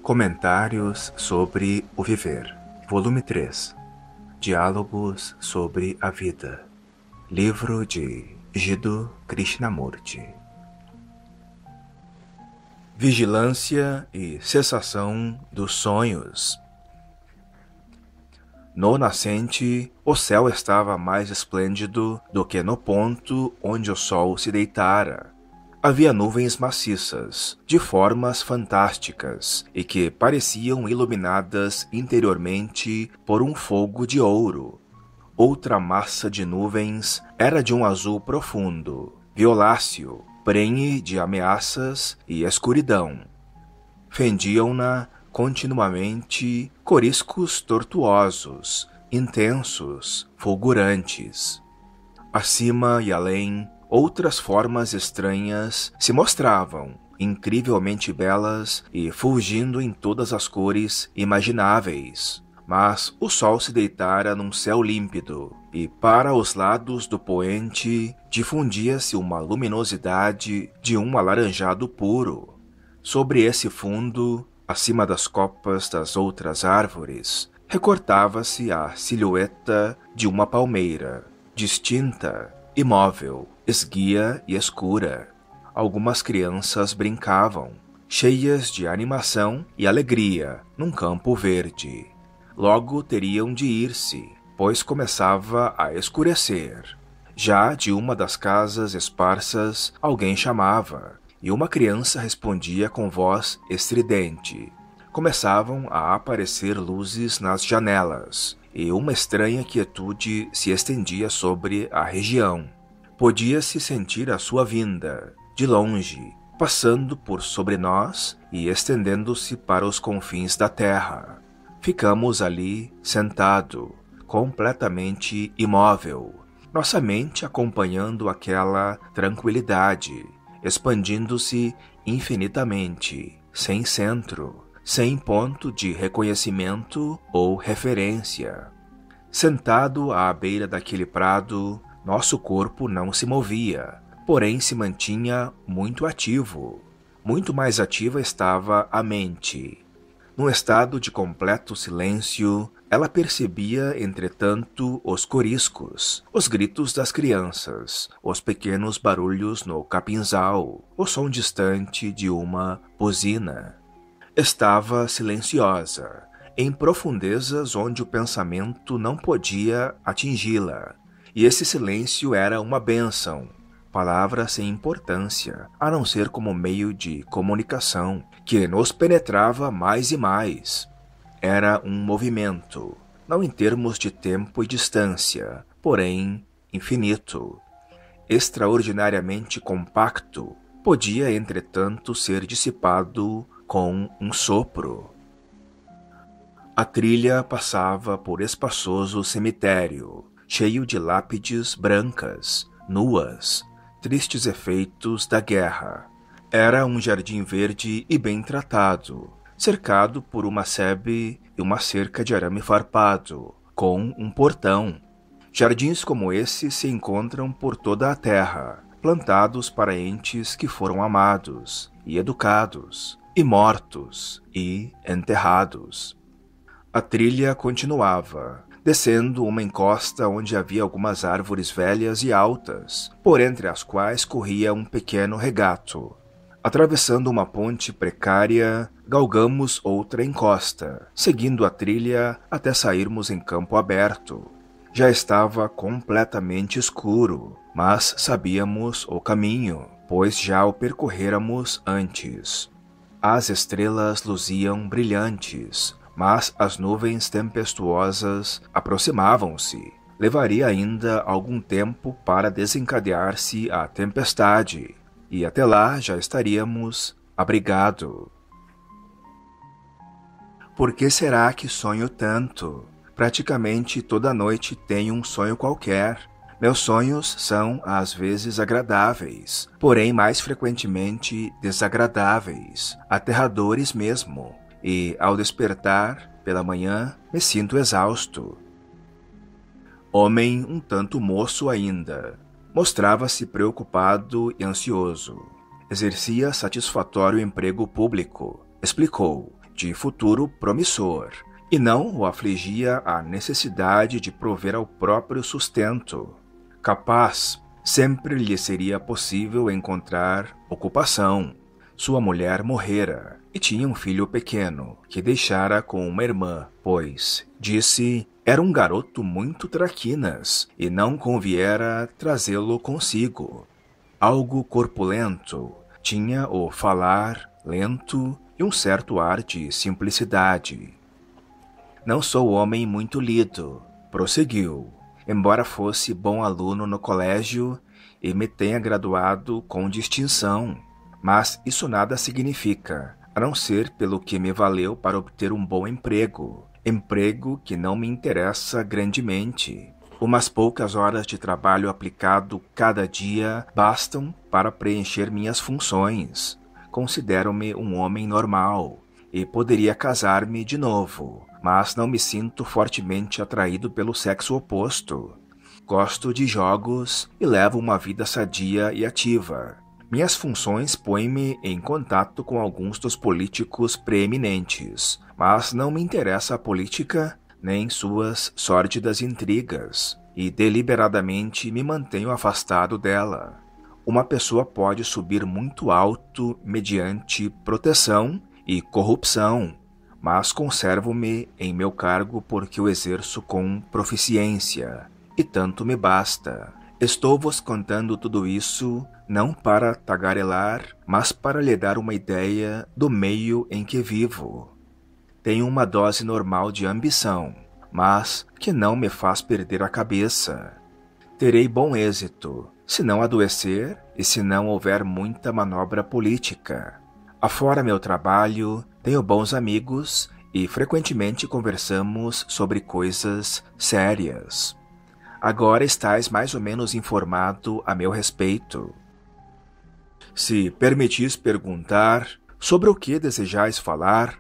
Comentários sobre o Viver, Volume 3. Diálogos sobre a Vida. Livro de Jiddu Krishnamurti. Vigilância e cessação dos sonhos. No nascente, o céu estava mais esplêndido do que no ponto onde o sol se deitara. Havia nuvens maciças, de formas fantásticas, e que pareciam iluminadas interiormente por um fogo de ouro. Outra massa de nuvens era de um azul profundo, violáceo, prenhe de ameaças e escuridão. Fendiam-na continuamente coriscos tortuosos, intensos, fulgurantes. Acima e além, outras formas estranhas se mostravam, incrivelmente belas e fulgindo em todas as cores imagináveis. Mas o sol se deitara num céu límpido, e para os lados do poente difundia-se uma luminosidade de um alaranjado puro. Sobre esse fundo, acima das copas das outras árvores, recortava-se a silhueta de uma palmeira, distinta, imóvel, esguia e escura. Algumas crianças brincavam, cheias de animação e alegria, num campo verde. Logo teriam de ir-se, pois começava a escurecer. Já de uma das casas esparsas alguém chamava, e uma criança respondia com voz estridente. Começavam a aparecer luzes nas janelas, e uma estranha quietude se estendia sobre a região. Podia-se sentir a sua vinda, de longe, passando por sobre nós e estendendo-se para os confins da terra. Ficamos ali, sentado, completamente imóvel, nossa mente acompanhando aquela tranquilidade, expandindo-se infinitamente, sem centro, sem ponto de reconhecimento ou referência. Sentado à beira daquele prado, nosso corpo não se movia, porém se mantinha muito ativo. Muito mais ativa estava a mente. Num estado de completo silêncio, ela percebia, entretanto, os coriscos, os gritos das crianças, os pequenos barulhos no capinzal, o som distante de uma buzina. Estava silenciosa, em profundezas onde o pensamento não podia atingi-la, e esse silêncio era uma bênção, palavra sem importância, a não ser como meio de comunicação, que nos penetrava mais e mais. Era um movimento, não em termos de tempo e distância, porém infinito. Extraordinariamente compacto, podia, entretanto, ser dissipado com um sopro. A trilha passava por espaçoso cemitério, cheio de lápides brancas, nuas, tristes efeitos da guerra. Era um jardim verde e bem tratado, cercado por uma sebe e uma cerca de arame farpado, com um portão. Jardins como esse se encontram por toda a terra, plantados para entes que foram amados, e educados, e mortos, e enterrados. A trilha continuava, descendo uma encosta onde havia algumas árvores velhas e altas, por entre as quais corria um pequeno regato. Atravessando uma ponte precária, galgamos outra encosta, seguindo a trilha até sairmos em campo aberto. Já estava completamente escuro, mas sabíamos o caminho, pois já o percorréramos antes. As estrelas luziam brilhantes, mas as nuvens tempestuosas aproximavam-se. Levaria ainda algum tempo para desencadear-se a tempestade, e até lá já estaríamos abrigados. Por que será que sonho tanto? Praticamente toda noite tenho um sonho qualquer. Meus sonhos são às vezes agradáveis, porém mais frequentemente desagradáveis, aterradores mesmo. E, ao despertar, pela manhã, me sinto exausto. Homem um tanto moço ainda, mostrava-se preocupado e ansioso. Exercia satisfatório emprego público, explicou, de futuro promissor, e não o afligia a necessidade de prover ao próprio sustento. Capaz, sempre lhe seria possível encontrar ocupação. Sua mulher morrera e tinha um filho pequeno, que deixara com uma irmã, pois, disse, era um garoto muito traquinas e não conviera trazê-lo consigo. Algo corpulento, tinha o falar lento e um certo ar de simplicidade. Não sou homem muito lido, prosseguiu, embora fosse bom aluno no colégio e me tenha graduado com distinção. Mas isso nada significa, a não ser pelo que me valeu para obter um bom emprego que não me interessa grandemente. Umas poucas horas de trabalho aplicado cada dia bastam para preencher minhas funções. Considero-me um homem normal e poderia casar-me de novo, mas não me sinto fortemente atraído pelo sexo oposto. Gosto de jogos e levo uma vida sadia e ativa. Minhas funções põem-me em contato com alguns dos políticos preeminentes, mas não me interessa a política nem suas sórdidas intrigas, e deliberadamente me mantenho afastado dela. Uma pessoa pode subir muito alto mediante proteção e corrupção, mas conservo-me em meu cargo porque o exerço com proficiência, e tanto me basta. Estou-vos contando tudo isso não para tagarelar, mas para lhe dar uma ideia do meio em que vivo. Tenho uma dose normal de ambição, mas que não me faz perder a cabeça. Terei bom êxito, se não adoecer e se não houver muita manobra política. Afora meu trabalho, tenho bons amigos e frequentemente conversamos sobre coisas sérias. Agora estás mais ou menos informado a meu respeito. Se permitis perguntar, sobre o que desejais falar?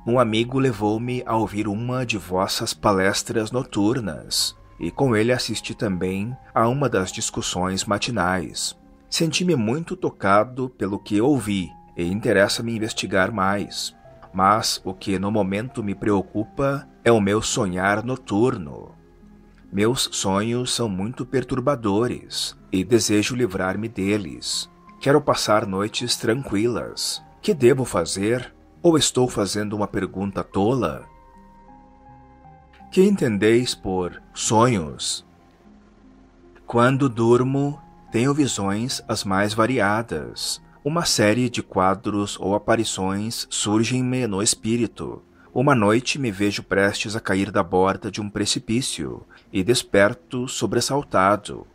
Um amigo levou-me a ouvir uma de vossas palestras noturnas, e com ele assisti também a uma das discussões matinais. Senti-me muito tocado pelo que ouvi, e interessa-me investigar mais. Mas o que no momento me preocupa é o meu sonhar noturno. Meus sonhos são muito perturbadores e desejo livrar-me deles. Quero passar noites tranquilas. Que devo fazer? Ou estou fazendo uma pergunta tola? Que entendeis por sonhos? Quando durmo, tenho visões as mais variadas. Uma série de quadros ou aparições surgem-me no espírito. Uma noite me vejo prestes a cair da borda de um precipício e desperto sobressaltado.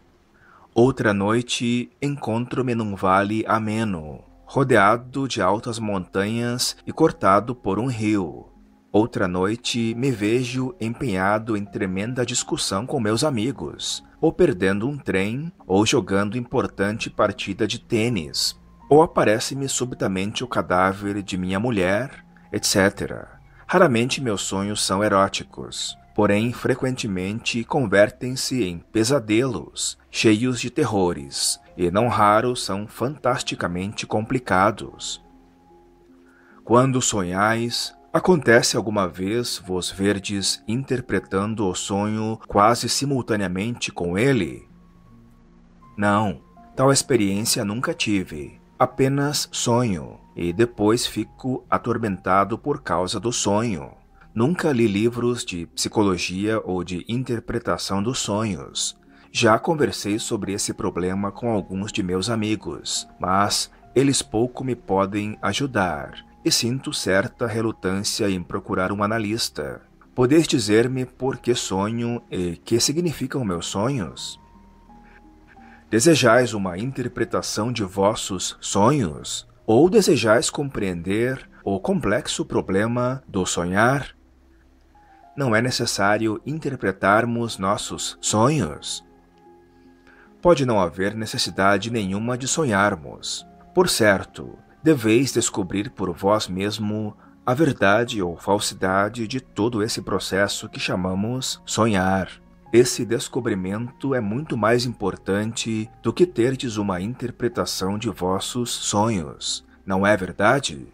Outra noite encontro-me num vale ameno, rodeado de altas montanhas e cortado por um rio. Outra noite me vejo empenhado em tremenda discussão com meus amigos, ou perdendo um trem, ou jogando importante partida de tênis, ou aparece-me subitamente o cadáver de minha mulher, etc. Raramente meus sonhos são eróticos, porém frequentemente convertem-se em pesadelos, cheios de terrores, e não raro são fantasticamente complicados. Quando sonhais, acontece alguma vez vos verdes interpretando o sonho quase simultaneamente com ele? Não, tal experiência nunca tive. Apenas sonho, e depois fico atormentado por causa do sonho. Nunca li livros de psicologia ou de interpretação dos sonhos. Já conversei sobre esse problema com alguns de meus amigos, mas eles pouco me podem ajudar, e sinto certa relutância em procurar um analista. Podeis dizer-me por que sonho e que significam meus sonhos? Desejais uma interpretação de vossos sonhos? Ou desejais compreender o complexo problema do sonhar? Não é necessário interpretarmos nossos sonhos? Pode não haver necessidade nenhuma de sonharmos. Por certo, deveis descobrir por vós mesmo a verdade ou falsidade de todo esse processo que chamamos sonhar. Esse descobrimento é muito mais importante do que terdes uma interpretação de vossos sonhos, não é verdade?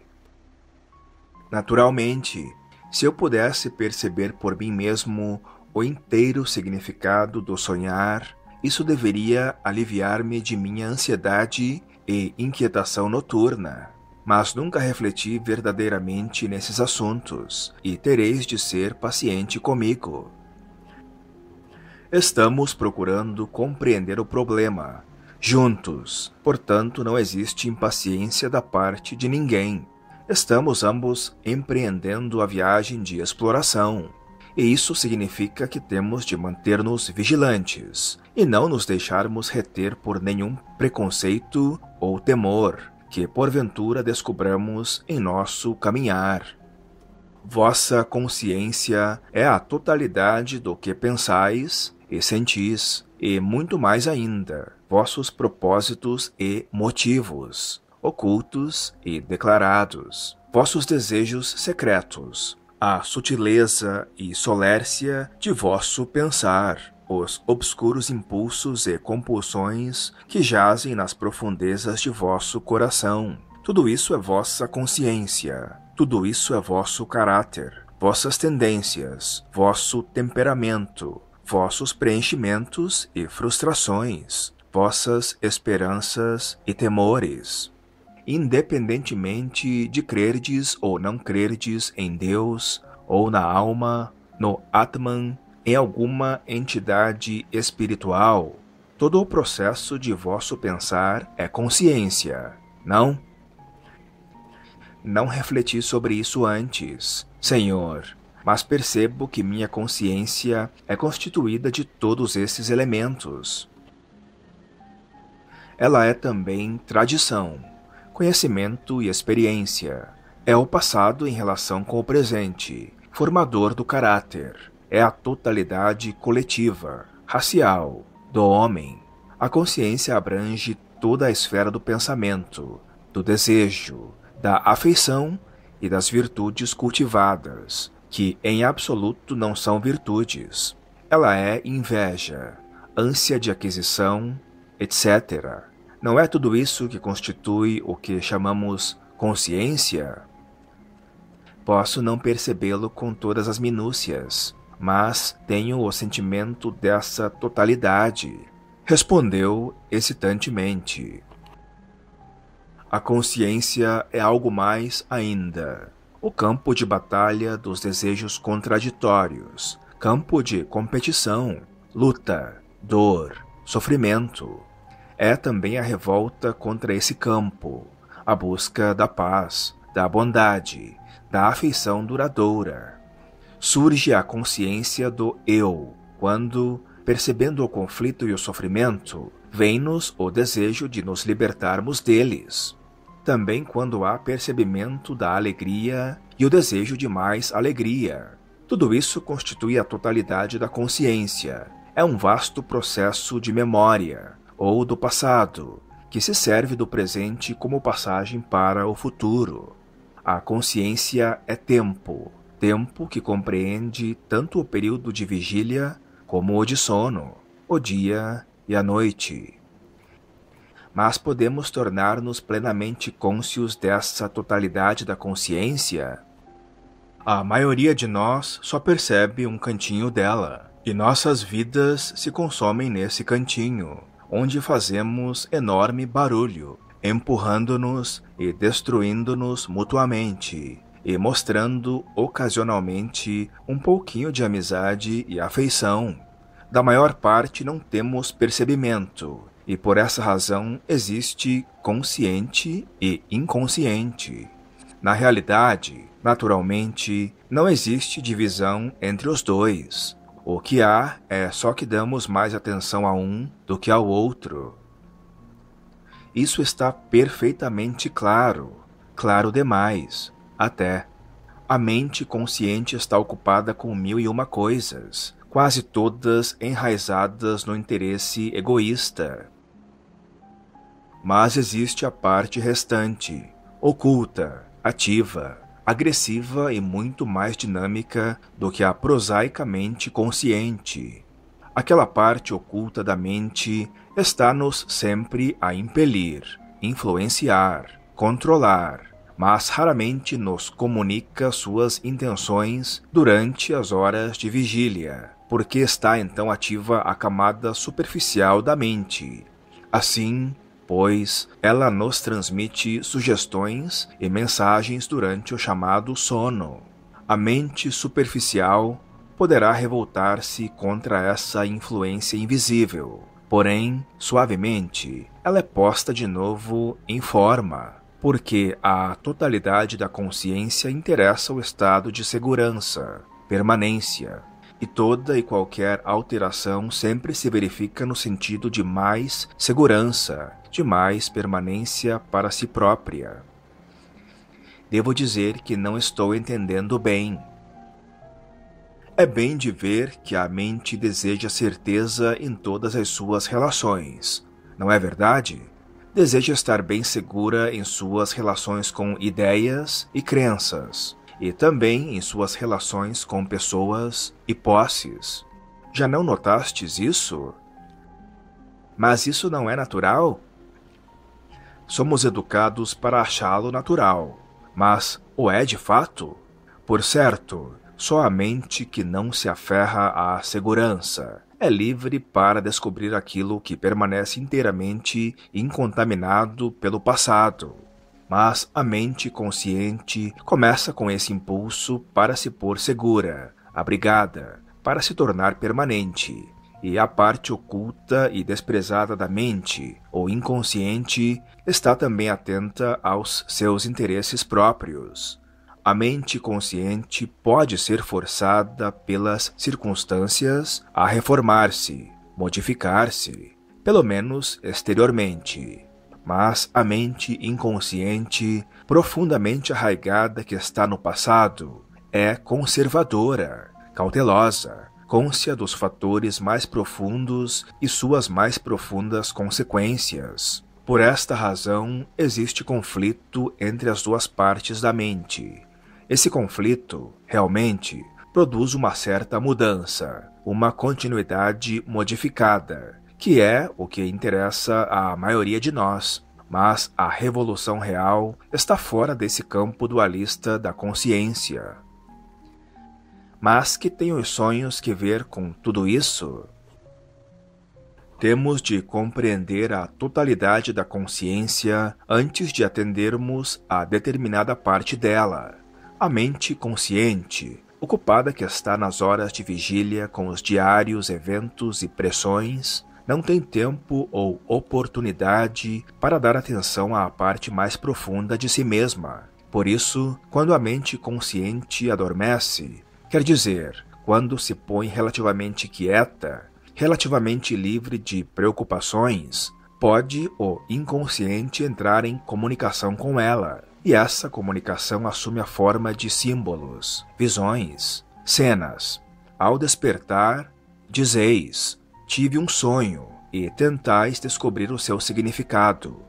Naturalmente, se eu pudesse perceber por mim mesmo o inteiro significado do sonhar, isso deveria aliviar-me de minha ansiedade e inquietação noturna. Mas nunca refleti verdadeiramente nesses assuntos, e tereis de ser paciente comigo. Estamos procurando compreender o problema, juntos, portanto não existe impaciência da parte de ninguém. Estamos ambos empreendendo a viagem de exploração, e isso significa que temos de manter-nos vigilantes, e não nos deixarmos reter por nenhum preconceito ou temor que porventura descobramos em nosso caminhar. Vossa consciência é a totalidade do que pensais e sentis, e muito mais ainda, vossos propósitos e motivos, ocultos e declarados, vossos desejos secretos, a sutileza e solércia de vosso pensar, os obscuros impulsos e compulsões que jazem nas profundezas de vosso coração. Tudo isso é vossa consciência, tudo isso é vosso caráter, vossas tendências, vosso temperamento, vossos preenchimentos e frustrações, vossas esperanças e temores. Independentemente de crerdes ou não crerdes em Deus, ou na alma, no Atman, em alguma entidade espiritual, todo o processo de vosso pensar é consciência, não? Não refleti sobre isso antes, Senhor, mas percebo que minha consciência é constituída de todos esses elementos. Ela é também tradição, conhecimento e experiência. É o passado em relação com o presente, formador do caráter. É a totalidade coletiva, racial, do homem. A consciência abrange toda a esfera do pensamento, do desejo, da afeição e das virtudes cultivadas, que em absoluto não são virtudes. Ela é inveja, ânsia de aquisição, etc. Não é tudo isso que constitui o que chamamos consciência? Posso não percebê-lo com todas as minúcias, mas tenho o sentimento dessa totalidade, respondeu excitantemente. A consciência é algo mais ainda. O campo de batalha dos desejos contraditórios, campo de competição, luta, dor, sofrimento. É também a revolta contra esse campo, a busca da paz, da bondade, da afeição duradoura. Surge a consciência do eu, quando, percebendo o conflito e o sofrimento, vem-nos o desejo de nos libertarmos deles. Também quando há percebimento da alegria e o desejo de mais alegria. Tudo isso constitui a totalidade da consciência. É um vasto processo de memória, ou do passado, que se serve do presente como passagem para o futuro. A consciência é tempo, tempo que compreende tanto o período de vigília como o de sono, o dia e a noite. Mas podemos tornar-nos plenamente cônscios dessa totalidade da consciência? A maioria de nós só percebe um cantinho dela, e nossas vidas se consomem nesse cantinho, onde fazemos enorme barulho, empurrando-nos e destruindo-nos mutuamente, e mostrando ocasionalmente um pouquinho de amizade e afeição. Da maior parte não temos percebimento, e por essa razão existe consciente e inconsciente. Na realidade, naturalmente, não existe divisão entre os dois. O que há é só que damos mais atenção a um do que ao outro. Isso está perfeitamente claro, claro demais, até. A mente consciente está ocupada com 1001 coisas, quase todas enraizadas no interesse egoísta. Mas existe a parte restante, oculta, ativa, agressiva e muito mais dinâmica do que a prosaicamente consciente. Aquela parte oculta da mente está-nos sempre a impelir, influenciar, controlar, mas raramente nos comunica suas intenções durante as horas de vigília, porque está então ativa a camada superficial da mente. Assim, pois, ela nos transmite sugestões e mensagens durante o chamado sono. A mente superficial poderá revoltar-se contra essa influência invisível, porém, suavemente, ela é posta de novo em forma, porque a totalidade da consciência interessa o estado de segurança, permanência, e toda e qualquer alteração sempre se verifica no sentido de mais segurança, de mais permanência para si própria. Devo dizer que não estou entendendo bem. É bem de ver que a mente deseja certeza em todas as suas relações, não é verdade? Deseja estar bem segura em suas relações com ideias e crenças, e também em suas relações com pessoas e posses. Já não notastes isso? Mas isso não é natural? Somos educados para achá-lo natural, mas o é de fato? Por certo, só a mente que não se aferra à segurança é livre para descobrir aquilo que permanece inteiramente incontaminado pelo passado. Mas a mente consciente começa com esse impulso para se pôr segura, abrigada, para se tornar permanente. E a parte oculta e desprezada da mente, ou inconsciente, está também atenta aos seus interesses próprios. A mente consciente pode ser forçada pelas circunstâncias a reformar-se, modificar-se, pelo menos exteriormente. Mas a mente inconsciente, profundamente arraigada que está no passado, é conservadora, cautelosa, cônscia dos fatores mais profundos e suas mais profundas consequências. Por esta razão, existe conflito entre as duas partes da mente. Esse conflito, realmente, produz uma certa mudança, uma continuidade modificada, que é o que interessa à maioria de nós. Mas a revolução real está fora desse campo dualista da consciência. Mas que tem os sonhos que ver com tudo isso? Temos de compreender a totalidade da consciência antes de atendermos a determinada parte dela. A mente consciente, ocupada que está nas horas de vigília com os diários eventos e pressões, não tem tempo ou oportunidade para dar atenção à parte mais profunda de si mesma. Por isso, quando a mente consciente adormece, quer dizer, quando se põe relativamente quieta, relativamente livre de preocupações, pode o inconsciente entrar em comunicação com ela. E essa comunicação assume a forma de símbolos, visões, cenas. Ao despertar, dizeis: tive um sonho, e tentais descobrir o seu significado.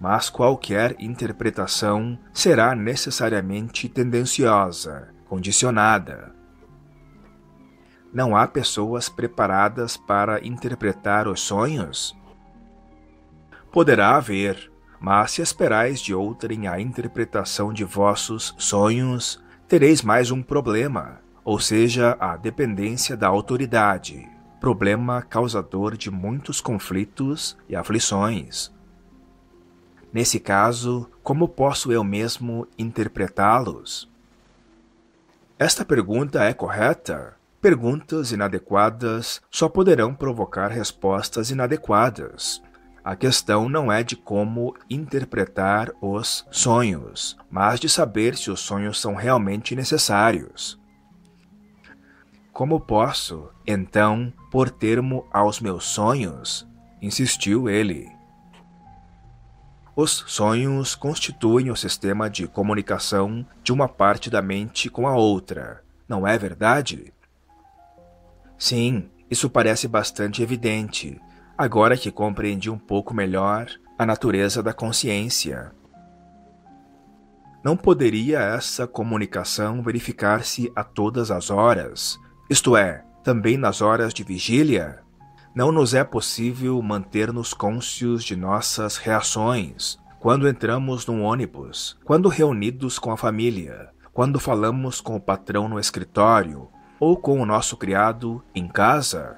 Mas qualquer interpretação será necessariamente tendenciosa, condicionada. Não há pessoas preparadas para interpretar os sonhos? Poderá haver, mas se esperais de outrem a interpretação de vossos sonhos, tereis mais um problema, ou seja, a dependência da autoridade, problema causador de muitos conflitos e aflições. Nesse caso, como posso eu mesmo interpretá-los? Esta pergunta é correta? Perguntas inadequadas só poderão provocar respostas inadequadas. A questão não é de como interpretar os sonhos, mas de saber se os sonhos são realmente necessários. Como posso, então, pôr termo aos meus sonhos? Insistiu ele. Os sonhos constituem o sistema de comunicação de uma parte da mente com a outra, não é verdade? Sim, isso parece bastante evidente, agora que compreendi um pouco melhor a natureza da consciência. Não poderia essa comunicação verificar-se a todas as horas, isto é, também nas horas de vigília? Não nos é possível manter-nos cônscios de nossas reações, quando entramos num ônibus, quando reunidos com a família, quando falamos com o patrão no escritório ou com o nosso criado em casa.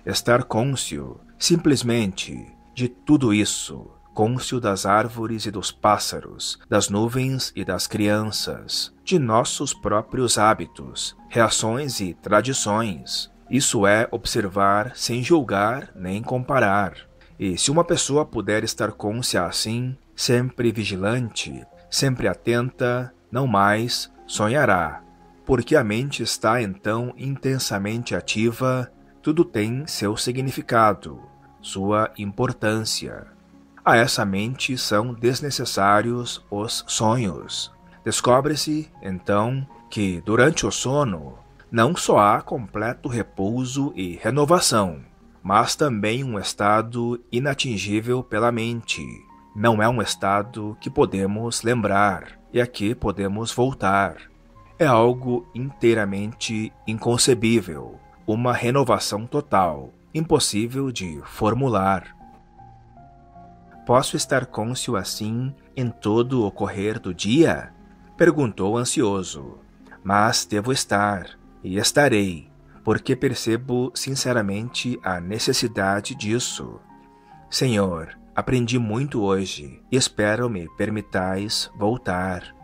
Estar cônscio, simplesmente, de tudo isso, cônscio das árvores e dos pássaros, das nuvens e das crianças, de nossos próprios hábitos, reações e tradições. Isso é observar sem julgar nem comparar. E se uma pessoa puder estar cônscia assim, sempre vigilante, sempre atenta, não mais sonhará. Porque a mente está então intensamente ativa, tudo tem seu significado, sua importância. A essa mente são desnecessários os sonhos. Descobre-se, então, que durante o sono não só há completo repouso e renovação, mas também um estado inatingível pela mente. Não é um estado que podemos lembrar e a que podemos voltar. É algo inteiramente inconcebível, uma renovação total, impossível de formular. Posso estar cônscio assim em todo o ocorrer do dia? Perguntou ansioso. Mas devo estar, e estarei, porque percebo sinceramente a necessidade disso. Senhor, aprendi muito hoje e espero me permitais voltar.